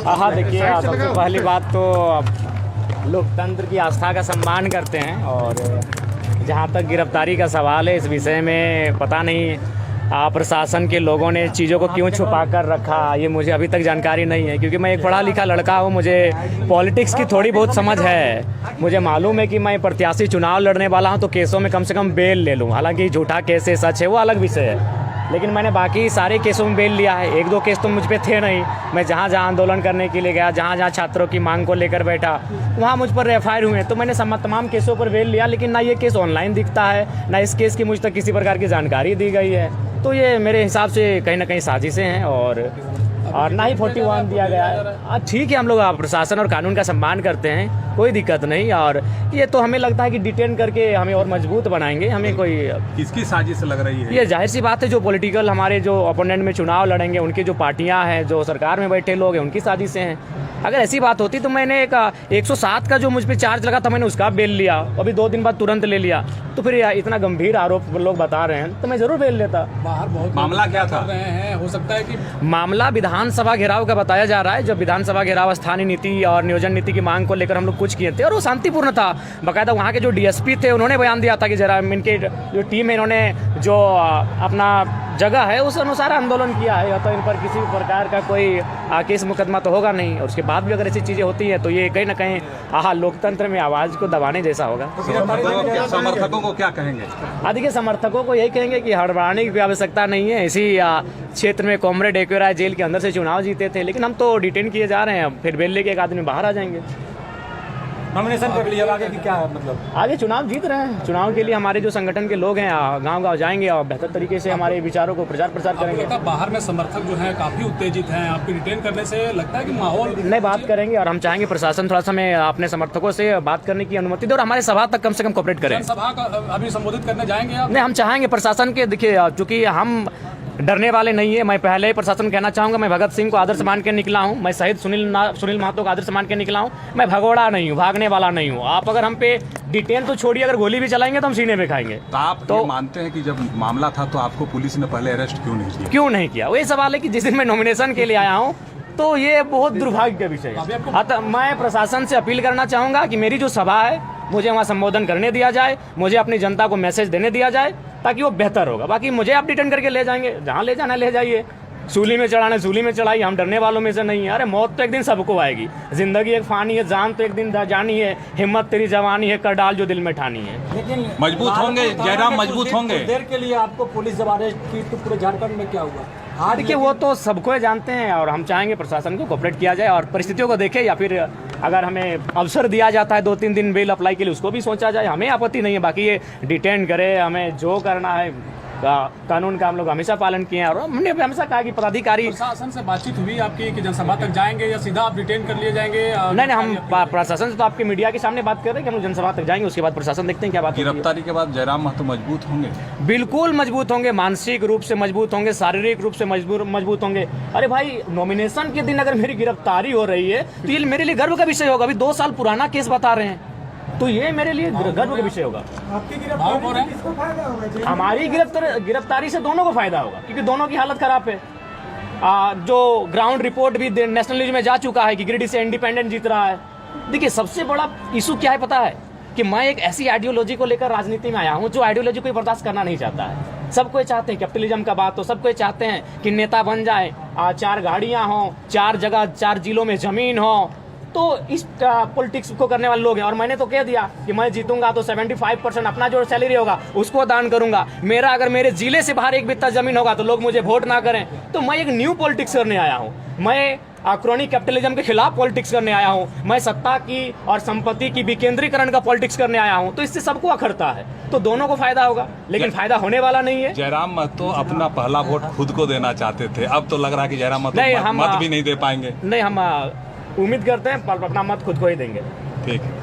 हाँ देखिए, सबसे पहली बात तो लोकतंत्र की आस्था का सम्मान करते हैं, और जहाँ तक गिरफ्तारी का सवाल है, इस विषय में पता नहीं प्रशासन के लोगों ने चीज़ों को क्यों छुपा कर रखा, ये मुझे अभी तक जानकारी नहीं है। क्योंकि मैं एक पढ़ा लिखा लड़का हूँ, मुझे पॉलिटिक्स की थोड़ी बहुत समझ है। मुझे मालूम है कि मैं प्रत्याशी चुनाव लड़ने वाला हूँ तो केसों में कम से कम बेल ले लूँ। हालांकि झूठा केस है, सच है, वो अलग विषय है, लेकिन मैंने बाकी सारे केसों में बेल लिया है। एक दो केस तो मुझ पे थे नहीं। मैं जहाँ जहाँ आंदोलन करने के लिए गया, जहाँ जहाँ छात्रों की मांग को लेकर बैठा, वहाँ मुझ पर एफआईआर हुए, तो मैंने तमाम केसों पर बेल लिया। लेकिन ना ये केस ऑनलाइन दिखता है, ना इस केस की मुझ तक किसी प्रकार की जानकारी दी गई है। तो ये मेरे हिसाब से कहीं ना कहीं साजिशें हैं, और ना ही 41 दिया गया है। ठीक है, हम लोग प्रशासन और कानून का सम्मान करते हैं, कोई दिक्कत नहीं। और ये तो हमें लगता है कि डिटेन करके हमें और मजबूत बनाएंगे। हमें कोई किसकी साजिश लग रही है? ये जाहिर सी बात है, जो पॉलिटिकल हमारे जो ओपोनेंट में चुनाव लड़ेंगे, उनकी जो पार्टियां हैं, जो सरकार में बैठे लोग हैं, उनकी साजिशें हैं। अगर ऐसी बात होती तो मैंने एक 107 का जो मुझ पर चार्ज लगा था, मैंने उसका बेल लिया, अभी 2 दिन बाद तुरंत ले लिया। तो फिर इतना गंभीर आरोप लोग बता रहे हैं तो मैं जरूर बेल लेता। बाहर बहुत मामला क्या था? हो सकता है कि मामला विधानसभा घेराव का बताया जा रहा है। जब विधानसभा घेराव स्थानीय नीति और नियोजन नीति की मांग को लेकर हम लोग कुछ किए थे, और वो शांतिपूर्ण था। बाकायदा वहाँ के जो डीएसपी थे, उन्होंने बयान दिया था कि जरा इनके जो टीम है, इन्होंने जो अपना जगह है उस अनुसार आंदोलन किया है, तो इन पर किसी प्रकार का कोई केस मुकदमा तो होगा नहीं। और उसके बाद भी अगर ऐसी चीज़ें होती हैं तो ये कहीं ना कहीं लोकतंत्र में आवाज़ को दबाने जैसा होगा। समर्थकों को क्या कहेंगे? देखिए, समर्थकों को यही कहेंगे कि हड़बड़ाने की आवश्यकता नहीं है। इसी क्षेत्र में कॉमरेड एक्वेरा जेल के अंदर से चुनाव जीते थे, लेकिन हम तो डिटेन किए जा रहे हैं, फिर बेल लेके एक आदमी बाहर आ जाएंगे। नॉमिनेशन कर लिया, आगे की क्या मतलब? आगे चुनाव जीत रहे हैं। चुनाव के लिए हमारे जो संगठन के लोग हैं गांव-गांव जाएंगे और बेहतर तरीके से हमारे विचारों को प्रचार प्रसार करेंगे। बाहर में समर्थक जो है काफी उत्तेजित हैं, आपको डिटेन करने से लगता है कि माहौल नहीं, बात करेंगे, और हम चाहेंगे प्रशासन थोड़ा सा हमें अपने समर्थकों से बात करने की अनुमति दे और हमारे सभा तक कम से कम कोऑपरेट करें। सभा का अभी संबोधित करने जाएंगे आप? नहीं, हम चाहेंगे प्रशासन के, देखिए चूँकि हम डरने वाले नहीं है। मैं पहले ही प्रशासन कहना चाहूँगा, मैं भगत सिंह को आदर्श मान के निकला हूँ, मैं शहीद सुनील महतो को आदर्श मान के निकला हूँ। मैं भगोड़ा नहीं हूँ, भागने वाला नहीं हूँ। आप अगर हम पे डिटेन तो छोड़िए, अगर गोली भी चलाएंगे तो हम सीने पे खाएंगे। तो आप तो मानते हैं कि जब मामला था तो आपको पुलिस ने पहले अरेस्ट क्यों नहीं किया? वही सवाल है कि जिस दिन मैं नॉमिनेशन के लिए आया हूँ, तो ये बहुत दुर्भाग्य का विषय है। अतः मैं प्रशासन से अपील करना चाहूँगा कि मेरी जो सभा है, मुझे वहाँ संबोधन करने दिया जाए, मुझे अपनी जनता को मैसेज देने दिया जाए, ताकि वो बेहतर होगा। बाकी मुझे आप डिटेन करके ले जाएंगे, जहाँ ले जाना ले जाइए, सूली में चढ़ाना सूली में चढ़ाइए, हम डरने वालों में से नहीं है। अरे मौत तो एक दिन सबको आएगी, जिंदगी एक फानी है, जान तो एक दिन जानी है, हिम्मत तेरी जवानी है, कर डाल जो दिल में ठानी है। लेकिन मजबूत होंगे जयराम, मजबूत होंगे। देर के लिए आपको पुलिस जब अरेस्ट की तो पूरे झारखंड में क्या हुआ? देखिए, वो तो सबको जानते हैं, और हम चाहेंगे प्रशासन को कोऑपरेट किया जाए और परिस्थितियों को देखे, या फिर अगर हमें अवसर दिया जाता है 2-3 दिन बेल अप्लाई के लिए, उसको भी सोचा जाए। हमें आपत्ति नहीं है। बाकी ये डिटेन करे, हमें जो करना है कानून का हम लोग हमेशा पालन किए हैं, और हमने हमेशा कहा कि पदाधिकारी। प्रशासन से बातचीत हुई आपकी कि जनसभा तक जाएंगे या सीधा आप डिटेन कर लिए जाएंगे? नहीं, हम प्रशासन से तो आपके मीडिया के सामने बात कर रहे हैं कि हम जनसभा तक जाएंगे, उसके बाद प्रशासन देखते हैं क्या बात। गिरफ्तारी के बाद जयराम महतो मजबूत होंगे? बिल्कुल मजबूत होंगे, मानसिक रूप से मजबूत होंगे, शारीरिक रूप से मजबूत होंगे। अरे भाई, नॉमिनेशन के दिन अगर मेरी गिरफ्तारी हो रही है तो ये मेरे लिए गर्व का विषय होगा। अभी 2 साल पुराना केस बता रहे हैं, तो ये मेरे लिए गर्व का विषय होगा। हमारी गिरफ्तारी से दोनों को फायदा होगा, क्योंकि दोनों की हालत खराब है। जो ग्राउंड रिपोर्ट भी नेशनल न्यूज में जा चुका है कि गिरिडीह से इंडिपेंडेंट जीत रहा है। देखिए, सबसे बड़ा इशू क्या है पता है? कि मैं एक ऐसी आइडियोलॉजी को लेकर राजनीति में आया हूँ जो आइडियोलॉजी को बर्दाश्त करना नहीं चाहता है। सबको चाहते हैं कैपिटलिज्म का बात, तो सबको चाहते हैं कि नेता बन जाए, 4 गाड़ियाँ हों, 4 जगह 4 जिलों में जमीन हो। तो इस पॉलिटिक्स को करने वाले लोग हैं। और मैंने तो कह दिया कि मैं जीतूंगा तो 75% अपना जो सैलरी होगा उसको दान करूंगा। मेरा अगर मेरे जिले से बाहर 1 बित्ता जमीन होगा तो लोग मुझे वोट ना करें। तो मैं एक न्यू पॉलिटिक्स करने आया हूँ। मैं क्रॉनिक कैपिटलिज्म के खिलाफ पॉलिटिक्स करने आया हूँ। मैं सत्ता की और संपत्ति की विकेंद्रीकरण का पॉलिटिक्स करने आया हूँ। तो इससे सबको अखरता है, तो दोनों को फायदा होगा, लेकिन फायदा होने वाला नहीं है। जयराम महतो अपना पहला वोट खुद को देना चाहते थे, अब तो लग रहा है कि जयराम महतो मत भी नहीं दे पाएंगे। नहीं, हम उम्मीद करते हैं अपना मत खुद को ही देंगे। ठीक है।